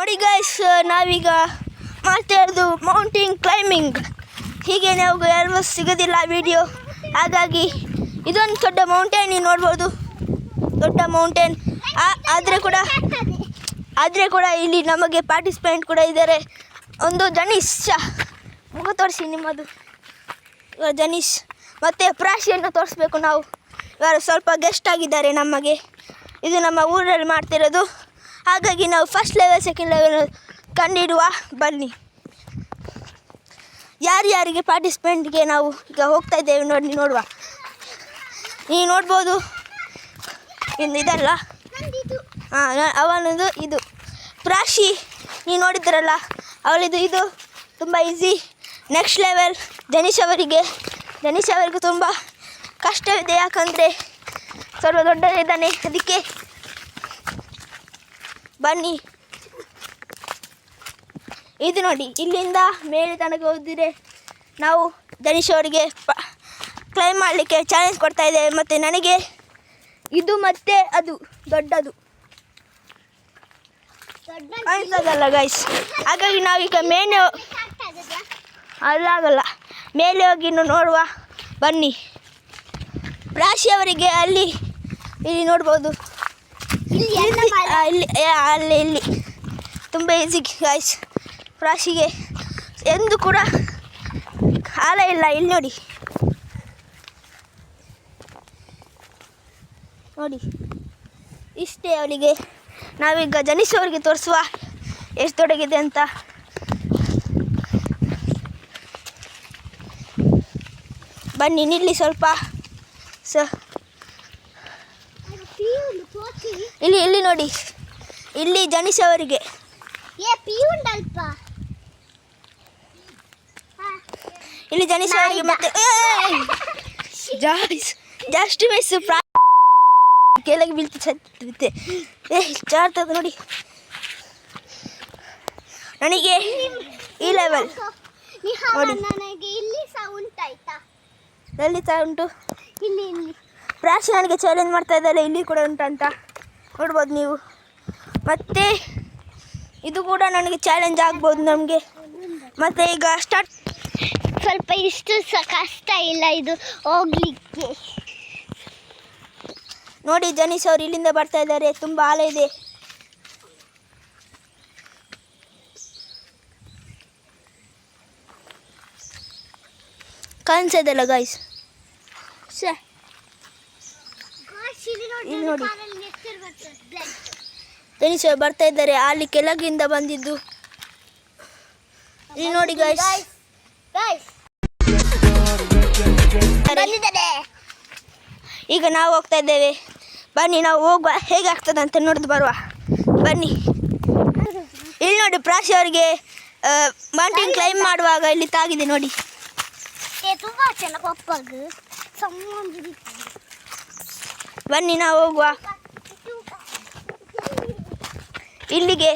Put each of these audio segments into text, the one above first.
ನೋಡಿ ಗೈಸ್, ನಾವೀಗ ಮಾಡ್ತಾ ಇರೋದು ಮೌಂಟೇನ್ ಕ್ಲೈಂಬಿಂಗ್. ಹೀಗೆ ನಾವು ಯಾರು ಸಿಗೋದಿಲ್ಲ ವಿಡಿಯೋ, ಹಾಗಾಗಿ ಇದೊಂದು ದೊಡ್ಡ ಮೌಂಟೇನ್ ನೀವು ನೋಡ್ಬೋದು. ದೊಡ್ಡ ಮೌಂಟೇನ್ ಆದರೆ ಕೂಡ ಇಲ್ಲಿ ನಮಗೆ ಪಾರ್ಟಿಸಿಪೆಂಟ್ ಕೂಡ ಇದ್ದಾರೆ. ಒಂದು ಜನೀಶ್, ಮುಖ ತೋರಿಸಿ ನಿಮ್ಮದು. ಜನೀಶ್ ಮತ್ತು ಪ್ರಾಶಿಯನ್ನು ತೋರಿಸ್ಬೇಕು ನಾವು. ಇವರು ಸ್ವಲ್ಪ ಗೆಸ್ಟ್ ಆಗಿದ್ದಾರೆ ನಮಗೆ. ಇದು ನಮ್ಮ ಊರಲ್ಲಿ ಮಾಡ್ತಿರೋದು, ಹಾಗಾಗಿ ನಾವು ಫಸ್ಟ್ ಲೆವೆಲ್ ಸೆಕೆಂಡ್ ಲೆವೆಲ್ ಕಂಡಿಡುವ. ಬನ್ನಿ, ಯಾರ್ಯಾರಿಗೆ ಪಾರ್ಟಿಸಿಪೆಂಟ್ಗೆ ನಾವು ಈಗ ಹೋಗ್ತಾ ಇದ್ದೇವೆ ನೋಡುವ. ನೀವು ನೋಡ್ಬೋದು, ಇದಲ್ಲ ಅವನದು. ಇದು ಪ್ರಾಶಿ, ನೀವು ನೋಡಿದ್ರಲ್ಲ ಅವಳಿದು. ಇದು ತುಂಬ ಈಸಿ. ನೆಕ್ಸ್ಟ್ ಲೆವೆಲ್ ಜನೀಶ್ ಅವರಿಗೆ ತುಂಬ ಕಷ್ಟವಿದೆ, ಯಾಕಂದರೆ ಸ್ವಲ್ಪ ದೊಡ್ಡದಿದ್ದಾನೆ. ಅದಕ್ಕೆ ಬನ್ನಿ, ಇದು ನೋಡಿ, ಇಲ್ಲಿಂದ ಮೇಲೆ ತನಕ ಹೋದರೆ ನಾವು ಜನೀಶ್ ಅವರಿಗೆ ಕ್ಲೈಮ್ ಮಾಡಲಿಕ್ಕೆ ಚಾಲೆಂಜ್ ಕೊಡ್ತಾ ಇದ್ದೇವೆ. ಮತ್ತು ನನಗೆ ಇದು ಮತ್ತು ಅದು ದೊಡ್ಡದು ಕಾಣಿಸ್ತದಲ್ಲ ಗೈಸ್, ಹಾಗಾಗಿ ನಾವೀಗ ಆಗಲ್ಲ ಮೇಲೆ ಹೋಗಿ ನೋಡುವ. ಬನ್ನಿ, ರಾಶಿ ಅವರಿಗೆ ಇಲ್ಲಿ ನೋಡ್ಬೋದು. ಇಲ್ಲಿ ತುಂಬ ಈಸಿ ಗೈಸ್. ರಾಶಿಗೆ ಎಂದು ಕೂಡ ಕಾಲ ಇಲ್ಲ. ಇಲ್ಲಿ ನೋಡಿ ಇಷ್ಟೇ ಅವಳಿಗೆ. ನಾವೀಗ ಜನೀಶ್ ಅವರಿಗೆ ತೋರಿಸುವ ಎಷ್ಟು ದೊಡ್ಡಗಿದೆ ಅಂತ. ಬನ್ನಿ, ನಿಲ್ಲಿ ಸ್ವಲ್ಪ. ಇಲ್ಲಿ ನೋಡಿ, ಇಲ್ಲಿ ಜನೀಶ್ ಅವರಿಗೆ. ಇಲ್ಲಿ ಜನೀಶ್ ಅವರಿಗೆ ಮತ್ತೆ ಜಾಸ್ತಿ ಮಿಸ್ ಕೆಳಗೆ ಬೀಳ್ತಿದ್ದೆ. ಜಾರ್ತದೆ ನೋಡಿ. ನನಗೆ ಈ ಲೆವೆಲ್ ನೋಡಿ, ಎಲ್ಲಿ ಸಹ ಉಂಟು. ಪ್ರಾಶಿ ನನಗೆ ಚಾಲೆಂಜ್ ಮಾಡ್ತಾ ಇದ್ದಾರೆ, ಇಲ್ಲಿ ಕೂಡ ಉಂಟಂತ ನೋಡ್ಬೋದು ನೀವು. ಮತ್ತು ಇದು ಕೂಡ ನನಗೆ ಚಾಲೆಂಜ್ ಆಗ್ಬೋದು ನಮಗೆ. ಮತ್ತು ಈಗ ಸ್ಟಾರ್ಟ್. ಸ್ವಲ್ಪ ಇಷ್ಟು ಸಹ ಕಷ್ಟ ಇಲ್ಲ ಇದು ಹೋಗ್ಲಿಕ್ಕೆ. ನೋಡಿ ಜನೀಶ್ ಅವರು ಇಲ್ಲಿಂದ ಬರ್ತಾ ಇದ್ದಾರೆ. ತುಂಬ ಆಳ ಇದೆ. ಕಾಣಿಸೋದಲ್ಲ ಗಾಯ್ಸ್. ಇಲ್ಲಿ ನೋಡಿ, ಜನೀಶ್ ಅವರು ಬರ್ತಾ ಇದ್ದಾರೆ. ಅಲ್ಲಿ ಕೆಳಗಿಂದ ಬಂದಿದ್ದು. ಇಲ್ಲಿ ನೋಡಿ ಗಾಯ್ಸ್. ಈಗ ನಾವು ಹೋಗ್ತಾ ಇದ್ದೇವೆ. ಬನ್ನಿ, ನಾವು ಹೋಗುವ. ಹೇಗಾಗ್ತದೆ ಅಂತ ನೋಡಿದು ಬರುವ. ಬನ್ನಿ, ಇಲ್ಲಿ ನೋಡಿ, ಪ್ರಾಶಿ ಅವರಿಗೆ ಮೌಂಟೇನ್ ಕ್ಲೈಂಬ್ ಮಾಡುವಾಗ ಇಲ್ಲಿ ತಾಗಿದೆ ನೋಡಿ. ಬನ್ನಿ, ನಾವು ಹೋಗುವ. ಇಲ್ಲಿಗೆ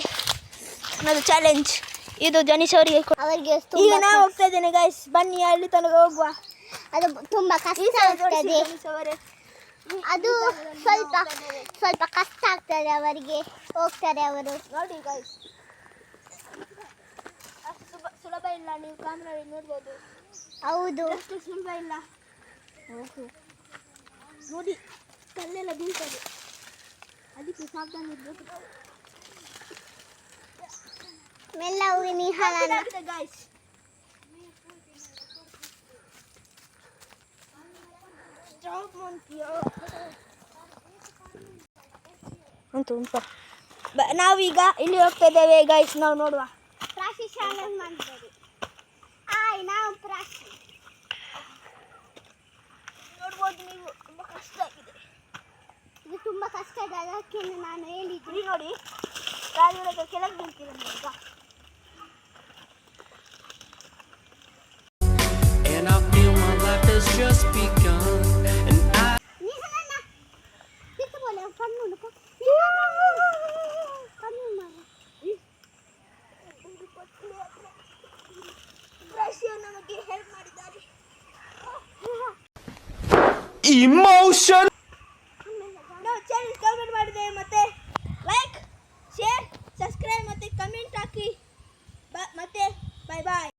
ನನ್ನದು ಚಾಲೆಂಜ್. ಇದು ಜನೀಶ್ ಅವರಿಗೆ. ಈಗ ನಾವು ಹೋಗ್ತಾ ಇದ್ದೇನೆ ಗೈಸ್. ಬನ್ನಿ, ಅಲ್ಲಿ ತನಕ ಹೋಗುವ. ಅದು ತುಂಬ ಕಷ್ಟ ಆಗ್ತದೆ. ಅದು ಸ್ವಲ್ಪ ಕಷ್ಟ ಆಗ್ತದೆ ಅವರಿಗೆ. ಹೋಗ್ತಾರೆ ಅವರು. ನೋಡಿ ಗೈಸ್, ಅಷ್ಟು ಸುಲಭ ಇಲ್ಲ. ನೀವು ಕ್ಯಾಮ್ರಾದಲ್ಲಿ ನೋಡ್ಬೋದು. ಹೌದು, ಅಷ್ಟು ಸುಲಭ ಇಲ್ಲ. ನೋಡಿ, ಕಲ್ಲೆಲ್ಲ ಬೀಳ್ತದೆ, ಅದಕ್ಕೆ ಸಾವಧಾನ ಇರಬೇಕು. ಮೆಲ್ಲಗೆ ನಿಧಾನ ಗೈಸ್. ನಾವೀಗ ಇಲ್ಲಿ ಹೋಗ್ತಾ ಇದ್ದೇವೆ ಗೈಸ್. ನಾವು ನೋಡುವ. ಪ್ರಾಶಿ ಚಾಲೆಂಜ್ ಮಾಡ್ತಾರೆ. ನಾವು ಪ್ರಾಶಿ ನೋಡ್ಬೋದು ನೀವು. ತುಂಬ ಕಷ್ಟ ಆಗಿದೆ. ಇದು ತುಂಬ ಕಷ್ಟ ಇದೆ, ಅದಕ್ಕೆ ನಾನು ಹೇಳಿದ್ದೀನಿ. ನೋಡಿ, ರಾಜುಗಳ ಕೆಳಗೆ ಬೀಳ್ತೀರ ಈಗ. And I feel my life has just begun. And I ನಮಗೆ ಹೆಲ್ಪ್ ಮಾಡಿದ್ದಾರೆ. emotion. ನಾವು ಚಾನೆಲ್ ಕಮೆಂಟ್ ಮಾಡಿದ್ದೇವೆ. ಮತ್ತೆ ಲೈಕ್, ಶೇರ್, ಸಬ್ಸ್ಕ್ರೈಬ್ ಮತ್ತು ಕಮೆಂಟ್ ಬಾಯ್ ಬಾಯ್.